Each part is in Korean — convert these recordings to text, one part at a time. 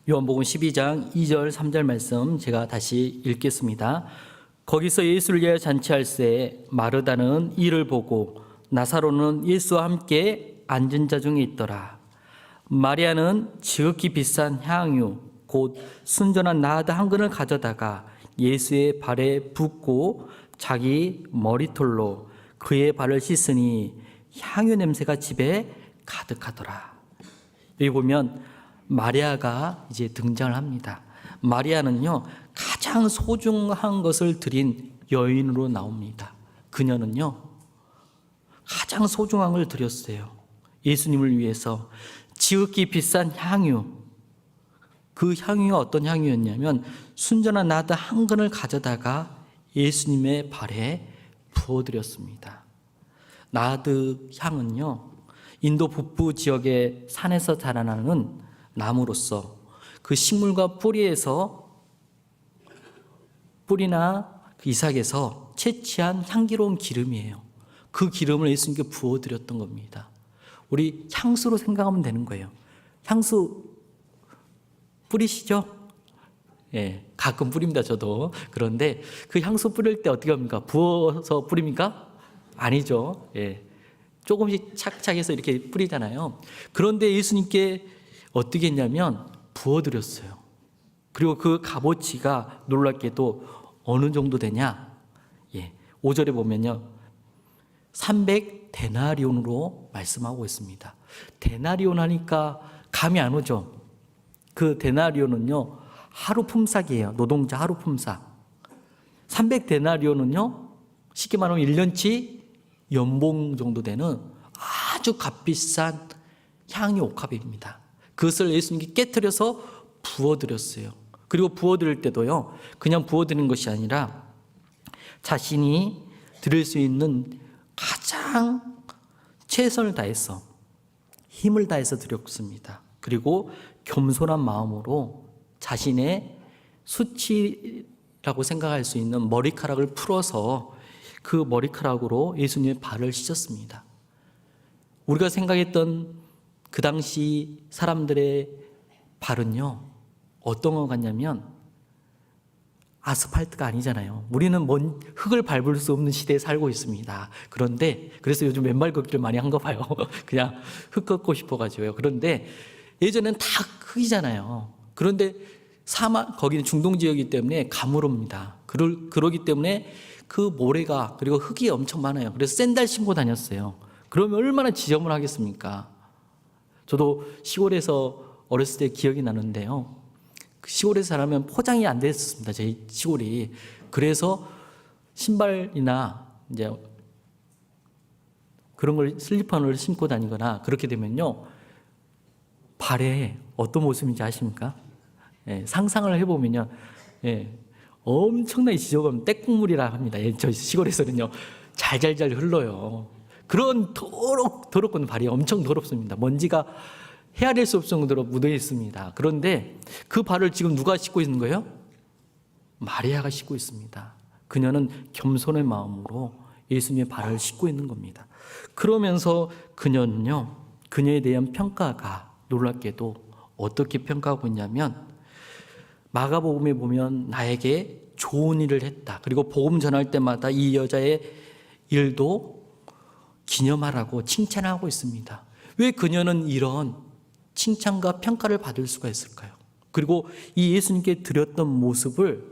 요한복음 12장 2절 3절 말씀 제가 다시 읽겠습니다. 거기서 예수를 위하여 잔치할새 마르다는 이를 보고 나사로는 예수와 함께 앉은 자 중에 있더라. 마리아는 지극히 비싼 향유 곧 순전한 나드 한 근을 가져다가 예수의 발에 붓고 자기 머리털로 그의 발을 씻으니 향유 냄새가 집에 가득하더라. 여기 보면 마리아가 이제 등장을 합니다. 마리아는요, 가장 소중한 것을 드린 여인으로 나옵니다. 그녀는요, 가장 소중한 걸 드렸어요. 예수님을 위해서 지극히 비싼 향유. 그 향유가 어떤 향유였냐면 순전한 나드 한 근을 가져다가 예수님의 발에 부어드렸습니다. 나드 향은요, 인도 북부 지역의 산에서 자라나는 나무로서 그 식물과 뿌리나 그 이삭에서 채취한 향기로운 기름이에요. 그 기름을 예수님께 부어드렸던 겁니다. 우리 향수로 생각하면 되는 거예요. 향수 뿌리시죠? 예, 가끔 뿌립니다, 저도. 그런데 그 향수 뿌릴 때 어떻게 합니까? 부어서 뿌립니까? 아니죠. 예. 조금씩 착착해서 이렇게 뿌리잖아요. 그런데 예수님께 어떻게 했냐면 부어드렸어요. 그리고 그 값어치가 놀랍게도 어느 정도 되냐? 예, 5절에 보면요, 300데나리온으로 말씀하고 있습니다. 데나리온 하니까 감이 안 오죠. 그 데나리온은요, 하루 품삯이에요. 노동자 하루 품삯. 300데나리온은요, 쉽게 말하면 1년치 연봉 정도 되는 아주 값비싼 향유 옥합입니다. 그것을 예수님께 깨트려서 부어드렸어요. 그리고 부어드릴 때도요, 그냥 부어드리는 것이 아니라 자신이 드릴 수 있는 가장 최선을 다해서 힘을 다해서 드렸습니다. 그리고 겸손한 마음으로 자신의 수치라고 생각할 수 있는 머리카락을 풀어서 그 머리카락으로 예수님의 발을 씻었습니다. 우리가 생각했던 그 당시 사람들의 발은요, 어떤 것 같냐면 아스팔트가 아니잖아요. 우리는 흙을 밟을 수 없는 시대에 살고 있습니다. 그런데 그래서 요즘 맨발 걷기를 많이 한 거 봐요. 그냥 흙 걷고 싶어가지고요. 그런데 예전엔 다 흙이잖아요. 그런데 거기는 중동 지역이기 때문에 가물옵니다. 그러기 때문에 그 모래가 그리고 흙이 엄청 많아요. 그래서 샌들 신고 다녔어요. 그러면 얼마나 지저분하겠습니까? 저도 시골에서 어렸을 때 기억이 나는데요, 시골에서 살면 포장이 안 됐습니다, 제 시골이. 그래서 신발이나 이제 그런 걸 슬리퍼를 신고 다니거나 그렇게 되면요, 발에 어떤 모습인지 아십니까? 예, 상상을 해보면요, 예, 엄청나게 지저분 때국물이라 합니다. 예, 저희 시골에서는요, 잘잘잘 흘러요. 그런 더럽건 발이 엄청 더럽습니다. 먼지가 헤아릴 수 없을 정도로 묻어 있습니다. 그런데 그 발을 지금 누가 씻고 있는 거예요? 마리아가 씻고 있습니다. 그녀는 겸손의 마음으로 예수님의 발을 씻고 있는 겁니다. 그러면서 그녀는요, 그녀에 대한 평가가 놀랍게도 어떻게 평가하고 있냐면, 마가복음에 보면 나에게 좋은 일을 했다, 그리고 복음 전할 때마다 이 여자의 일도 기념하라고 칭찬하고 있습니다. 왜 그녀는 이런 칭찬과 평가를 받을 수가 있을까요? 그리고 이 예수님께 드렸던 모습을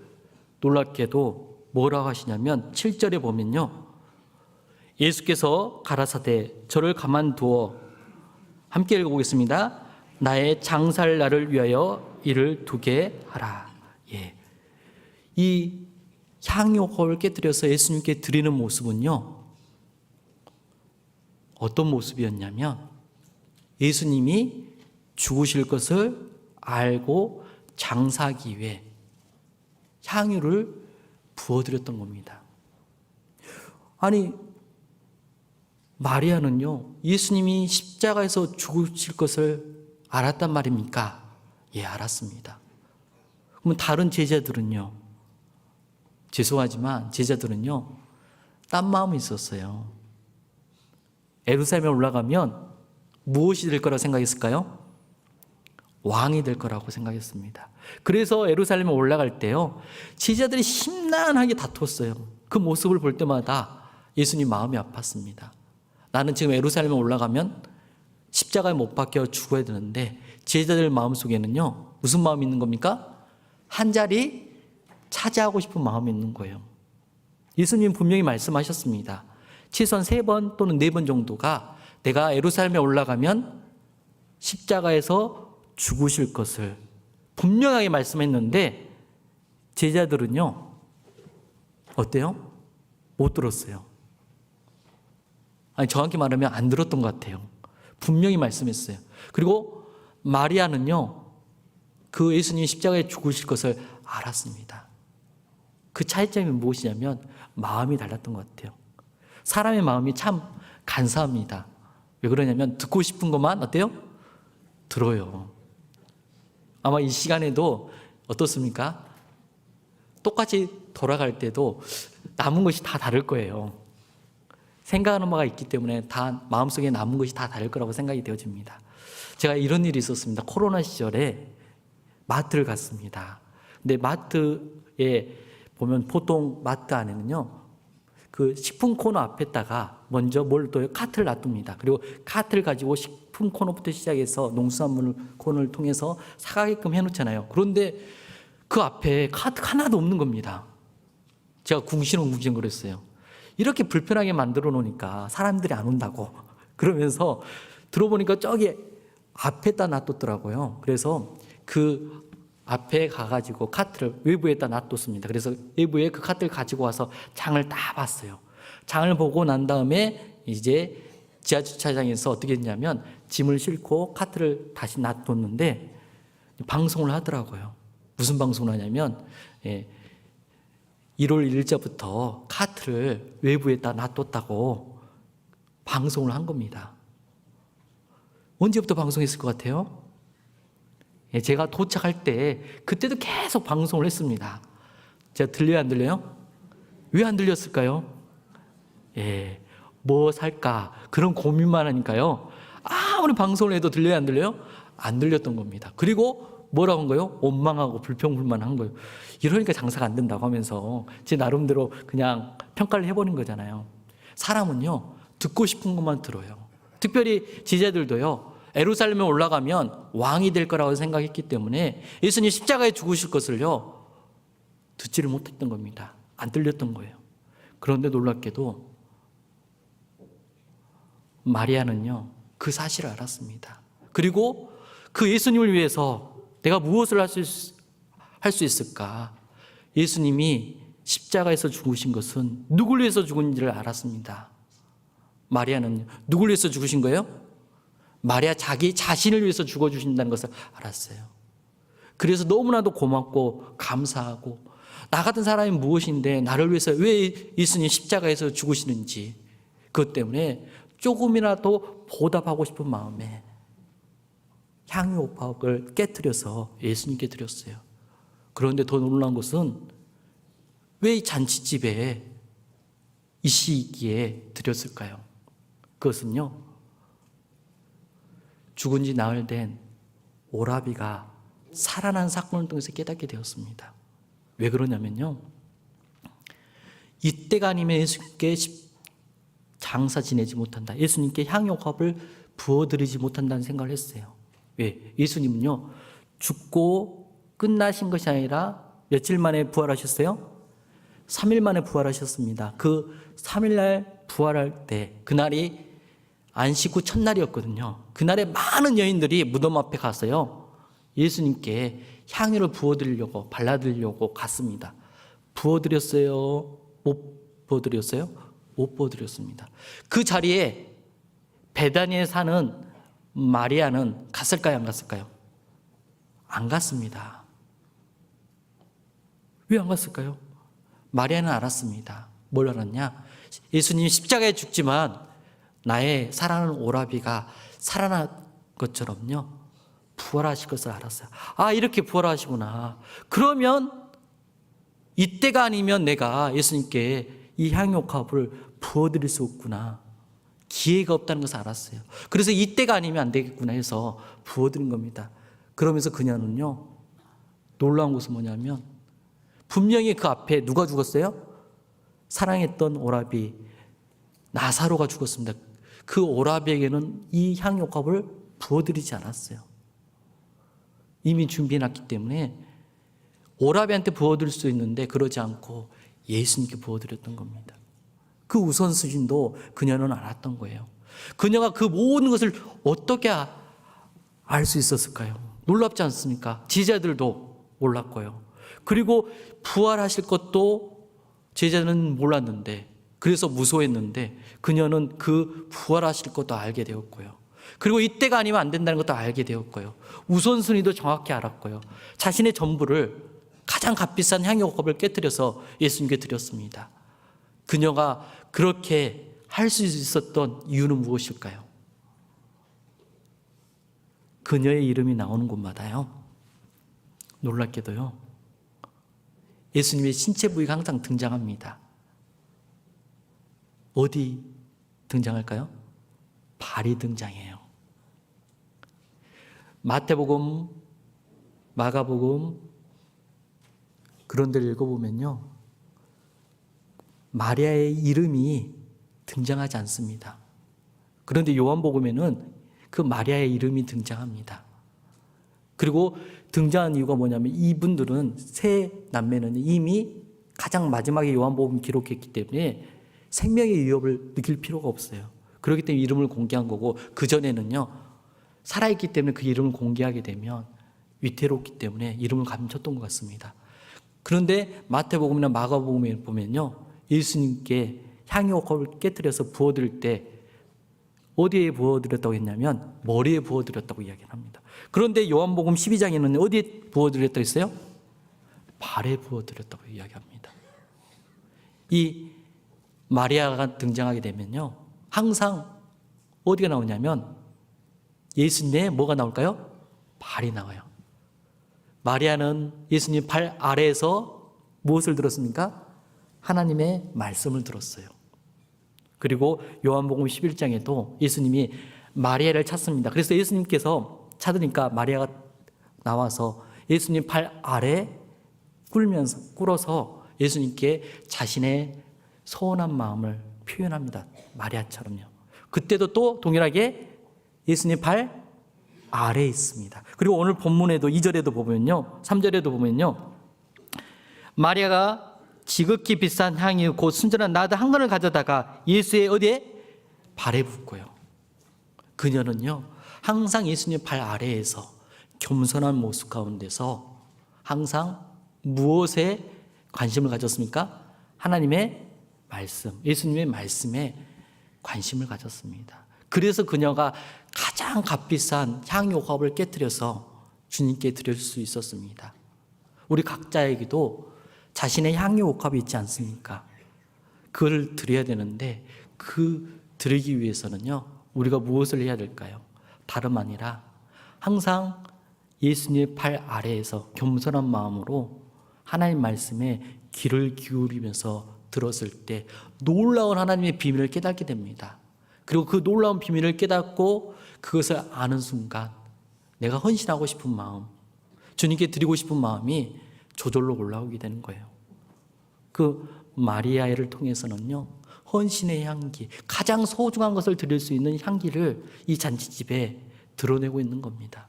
놀랍게도 뭐라고 하시냐면 7절에 보면요, 예수께서 가라사대 저를 가만두어, 함께 읽어보겠습니다. 나의 장사할 날을 위하여 이를 두게 하라. 예. 이 향유를 깨뜨려서 예수님께 드리는 모습은요, 어떤 모습이었냐면 예수님이 죽으실 것을 알고 장사하기 위해 향유를 부어드렸던 겁니다. 아니, 마리아는요, 예수님이 십자가에서 죽으실 것을 알았단 말입니까? 예, 알았습니다. 그러면 다른 제자들은요, 죄송하지만 제자들은요, 딴 마음이 있었어요. 예루살렘에 올라가면 무엇이 될 거라고 생각했을까요? 왕이 될 거라고 생각했습니다. 그래서 예루살렘에 올라갈 때요, 제자들이 심란하게 다투었어요. 그 모습을 볼 때마다 예수님 마음이 아팠습니다. 나는 지금 예루살렘에 올라가면 십자가에 못 박혀 죽어야 되는데 제자들 마음속에는요, 무슨 마음이 있는 겁니까? 한 자리 차지하고 싶은 마음이 있는 거예요. 예수님 분명히 말씀하셨습니다. 최소한 3번 또는 4번 정도가 내가 예루살렘에 올라가면 십자가에서 죽으실 것을 분명하게 말씀했는데 제자들은요, 어때요? 못 들었어요. 아니, 정확히 말하면 안 들었던 것 같아요. 분명히 말씀했어요. 그리고 마리아는요, 그 예수님이 십자가에 죽으실 것을 알았습니다. 그 차이점이 무엇이냐면 마음이 달랐던 것 같아요. 사람의 마음이 참 간사합니다. 왜 그러냐면 듣고 싶은 것만 어때요? 들어요. 아마 이 시간에도 어떻습니까? 똑같이 돌아갈 때도 남은 것이 다 다를 거예요. 생각하는 바가 있기 때문에 다 마음속에 남은 것이 다 다를 거라고 생각이 되어집니다. 제가 이런 일이 있었습니다. 코로나 시절에 마트를 갔습니다. 근데 마트에 보면 보통 마트 안에는요, 그 식품 코너 앞에다가 먼저 뭘 둬요? 카트를 놔둡니다. 그리고 카트를 가지고 식품 코너부터 시작해서 농수산물 코너를 통해서 사가게끔 해놓잖아요. 그런데 그 앞에 카트 하나도 없는 겁니다. 제가 궁시렁궁시렁 그랬어요. 이렇게 불편하게 만들어 놓으니까 사람들이 안 온다고. 그러면서 들어보니까 저기 앞에다 놔뒀더라고요. 그래서 그 앞에 가가지고 카트를 외부에다 놔뒀습니다. 그래서 외부에 그 카트를 가지고 와서 장을 다 봤어요. 장을 보고 난 다음에 이제 지하주차장에서 어떻게 했냐면 짐을 싣고 카트를 다시 놔뒀는데 방송을 하더라고요. 무슨 방송을 하냐면 1월 1일자부터 카트를 외부에다 놔뒀다고 방송을 한 겁니다. 언제부터 방송했을 것 같아요? 제가 도착할 때 그때도 계속 방송을 했습니다. 제가 들려요, 안 들려요? 왜 안 들렸을까요? 뭐 살까 그런 고민만 하니까요, 아무리 방송을 해도 들려요, 안 들려요? 안 들렸던 겁니다. 그리고 뭐라고 한 거예요? 원망하고 불평불만한 거예요. 이러니까 장사가 안 된다고 하면서 제 나름대로 그냥 평가를 해버린 거잖아요. 사람은요, 듣고 싶은 것만 들어요. 특별히 제자들도요, 예루살렘에 올라가면 왕이 될 거라고 생각했기 때문에 예수님 십자가에 죽으실 것을요, 듣지를 못했던 겁니다. 안 들렸던 거예요. 그런데 놀랍게도 마리아는요, 그 사실을 알았습니다. 그리고 그 예수님을 위해서 내가 무엇을 할 수 있을까? 예수님이 십자가에서 죽으신 것은 누굴 위해서 죽은지를 알았습니다. 마리아는 누굴 위해서 죽으신 거예요? 마리아 자기 자신을 위해서 죽어주신다는 것을 알았어요. 그래서 너무나도 고맙고 감사하고, 나 같은 사람이 무엇인데 나를 위해서 왜 예수님 십자가에서 죽으시는지, 그것 때문에 조금이라도 보답하고 싶은 마음에 향유옥합을 깨뜨려서 예수님께 드렸어요. 그런데 더 놀라운 것은 왜 이 잔치집에 이 시기에 드렸을까요? 그것은요, 죽은 지 나흘 된 오라비가 살아난 사건을 통해서 깨닫게 되었습니다. 왜 그러냐면요, 이때가 아니면 예수님께 장사 지내지 못한다, 예수님께 향유옥합을 부어드리지 못한다는 생각을 했어요. 왜? 예수님은요, 죽고 끝나신 것이 아니라 며칠 만에 부활하셨어요? 3일 만에 부활하셨습니다. 그 3일날 부활할 때, 그날이 안식 후 첫날이었거든요. 그날에 많은 여인들이 무덤 앞에 가서요, 예수님께 향유를 부어드리려고, 발라드리려고 갔습니다. 부어드렸어요? 못 부어드렸어요? 못 부어드렸습니다. 그 자리에 베다니에 사는 마리아는 갔을까요, 안 갔을까요? 안 갔습니다. 왜 안 갔을까요? 마리아는 알았습니다. 뭘 알았냐? 예수님이 십자가에 죽지만 나의 사랑하는 오라비가 살아난 것처럼요, 부활하실 것을 알았어요. 아, 이렇게 부활하시구나. 그러면 이때가 아니면 내가 예수님께 이 향유옥합을 부어드릴 수 없구나. 기회가 없다는 것을 알았어요. 그래서 이때가 아니면 안 되겠구나 해서 부어드린 겁니다. 그러면서 그녀는요, 놀라운 것은 뭐냐면 분명히 그 앞에 누가 죽었어요? 사랑했던 오라비 나사로가 죽었습니다. 그 오라비에게는 이 향유값을 부어드리지 않았어요. 이미 준비해놨기 때문에 오라비한테 부어드릴 수 있는데 그러지 않고 예수님께 부어드렸던 겁니다. 그 우선순위도 그녀는 알았던 거예요. 그녀가 그 모든 것을 어떻게 알 수 있었을까요? 놀랍지 않습니까? 제자들도 몰랐고요. 그리고 부활하실 것도 제자는 몰랐는데, 그래서 무서워했는데 그녀는 그 부활하실 것도 알게 되었고요. 그리고 이때가 아니면 안 된다는 것도 알게 되었고요. 우선순위도 정확히 알았고요. 자신의 전부를 가장 값비싼 향유컵을 깨뜨려서 예수님께 드렸습니다. 그녀가 그렇게 할 수 있었던 이유는 무엇일까요? 그녀의 이름이 나오는 곳마다요, 놀랍게도요, 예수님의 신체 부위가 항상 등장합니다. 어디 등장할까요? 발이 등장해요. 마태복음, 마가복음 그런 데를 읽어보면요, 마리아의 이름이 등장하지 않습니다. 그런데 요한복음에는 그 마리아의 이름이 등장합니다. 그리고 등장한 이유가 뭐냐면 이분들은 세 남매는 이미 가장 마지막에 요한복음 기록했기 때문에 생명의 위협을 느낄 필요가 없어요. 그렇기 때문에 이름을 공개한 거고, 그전에는요, 살아있기 때문에 그 이름을 공개하게 되면 위태롭기 때문에 이름을 감췄던 것 같습니다. 그런데 마태복음이나 마가복음에 보면요, 예수님께 향유컵을 깨뜨려서 부어드릴 때 어디에 부어드렸다고 했냐면 머리에 부어드렸다고 이야기를 합니다. 그런데 요한복음 12장에는 어디에 부어드렸다고 했어요? 발에 부어드렸다고 이야기합니다. 이 마리아가 등장하게 되면요, 항상 어디가 나오냐면 예수님의 뭐가 나올까요? 발이 나와요. 마리아는 예수님 발 아래에서 무엇을 들었습니까? 하나님의 말씀을 들었어요. 그리고 요한복음 11장에도 예수님이 마리아를 찾습니다. 그래서 예수님께서 찾으니까 마리아가 나와서 예수님 발 아래 꿇어서 예수님께 자신의 서운한 마음을 표현합니다. 마리아처럼요. 그때도 또 동일하게 예수님 발 아래에 있습니다. 그리고 오늘 본문에도 2절에도 보면요, 3절에도 보면요, 마리아가 지극히 비싼 향유 곧 순전한 나드 한 건을 가져다가 예수의 어디에? 발에 붓고요. 그녀는요, 항상 예수님 발 아래에서 겸손한 모습 가운데서 항상 무엇에 관심을 가졌습니까? 하나님의 말씀, 예수님의 말씀에 관심을 가졌습니다. 그래서 그녀가 가장 값비싼 향유컵을 깨뜨려서 주님께 드릴 수 있었습니다. 우리 각자에게도 자신의 향유옥합이 있지 않습니까? 그걸 드려야 되는데 그 드리기 위해서는요, 우리가 무엇을 해야 될까요? 다름 아니라 항상 예수님의 팔 아래에서 겸손한 마음으로 하나님 말씀에 귀를 기울이면서 들었을 때 놀라운 하나님의 비밀을 깨닫게 됩니다. 그리고 그 놀라운 비밀을 깨닫고 그것을 아는 순간 내가 헌신하고 싶은 마음, 주님께 드리고 싶은 마음이 저절로 올라오게 되는 거예요. 그 마리아를 통해서는요, 헌신의 향기, 가장 소중한 것을 드릴 수 있는 향기를 이 잔치집에 드러내고 있는 겁니다.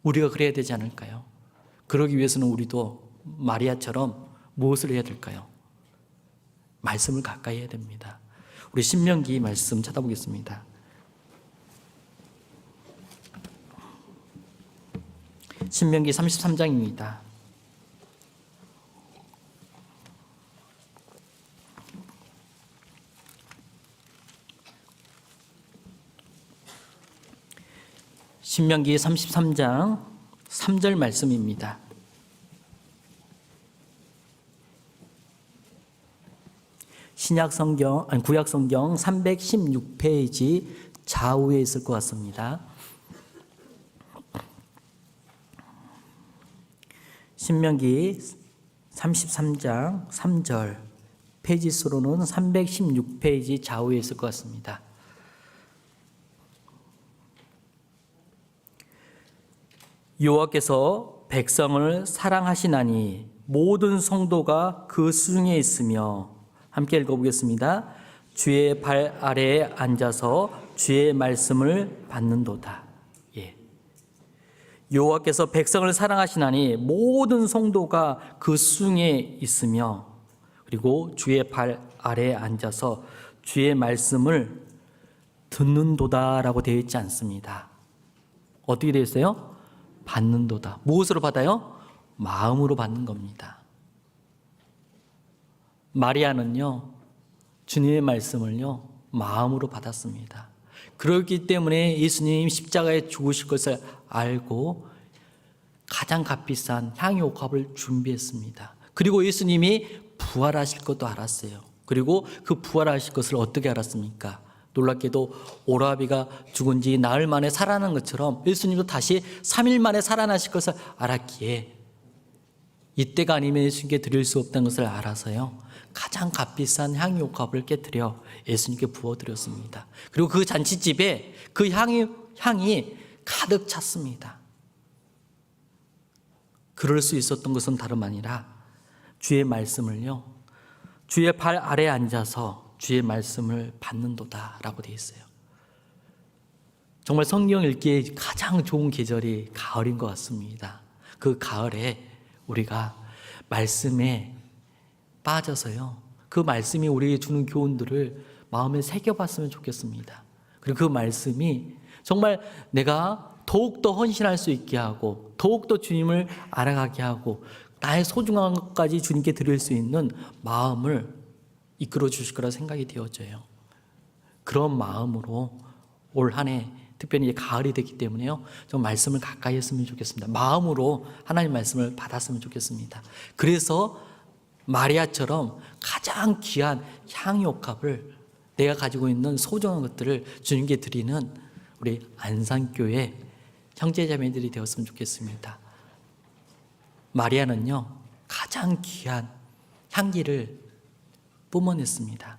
우리가 그래야 되지 않을까요? 그러기 위해서는 우리도 마리아처럼 무엇을 해야 될까요? 말씀을 가까이 해야 됩니다. 우리 신명기 말씀 찾아보겠습니다. 신명기 33장입니다. 신명기 33장 3절 말씀입니다. 구약 성경 316페이지 좌우에 있을 것 같습니다. 신명기 33장 3절, 페이지 수로는 316페이지 좌우에 있을 것 같습니다. 여호와께서 백성을 사랑하시나니 모든 성도가 그 수중에 있으며, 함께 읽어보겠습니다. 주의 발 아래에 앉아서 주의 말씀을 받는도다. 예. 여호와께서 백성을 사랑하시나니 모든 성도가 그 수중에 있으며, 그리고 주의 발 아래에 앉아서 주의 말씀을 듣는도다라고 되어 있지 않습니다. 어떻게 되어 있어요? 받는도다. 무엇으로 받아요? 마음으로 받는 겁니다. 마리아는요, 주님의 말씀을요, 마음으로 받았습니다. 그렇기 때문에 예수님 십자가에 죽으실 것을 알고 가장 값비싼 향유옥합을 준비했습니다. 그리고 예수님이 부활하실 것도 알았어요. 그리고 그 부활하실 것을 어떻게 알았습니까? 놀랍게도 오라비가 죽은 지 나흘 만에 살아난 것처럼 예수님도 다시 3일 만에 살아나실 것을 알았기에 이때가 아니면 예수님께 드릴 수 없다는 것을 알아서요, 가장 값비싼 향유옥합을 깨뜨려 예수님께 부어드렸습니다. 그리고 그 잔치집에 그 향이 가득 찼습니다. 그럴 수 있었던 것은 다름 아니라 주의 말씀을요, 주의 발 아래에 앉아서 주의 말씀을 받는도다 라고 되어 있어요. 정말 성경 읽기에 가장 좋은 계절이 가을인 것 같습니다. 그 가을에 우리가 말씀에 빠져서요, 그 말씀이 우리에게 주는 교훈들을 마음에 새겨봤으면 좋겠습니다. 그리고 그 말씀이 정말 내가 더욱더 헌신할 수 있게 하고 더욱더 주님을 알아가게 하고 나의 소중한 것까지 주님께 드릴 수 있는 마음을 이끌어 주실 거라 생각이 되어져요. 그런 마음으로 올 한 해, 특별히 가을이 됐기 때문에요, 좀 말씀을 가까이 했으면 좋겠습니다. 마음으로 하나님 말씀을 받았으면 좋겠습니다. 그래서 마리아처럼 가장 귀한 향유옥합을, 내가 가지고 있는 소중한 것들을 주님께 드리는 우리 안산교회 형제자매들이 되었으면 좋겠습니다. 마리아는요, 가장 귀한 향기를 뿜어냈습니다.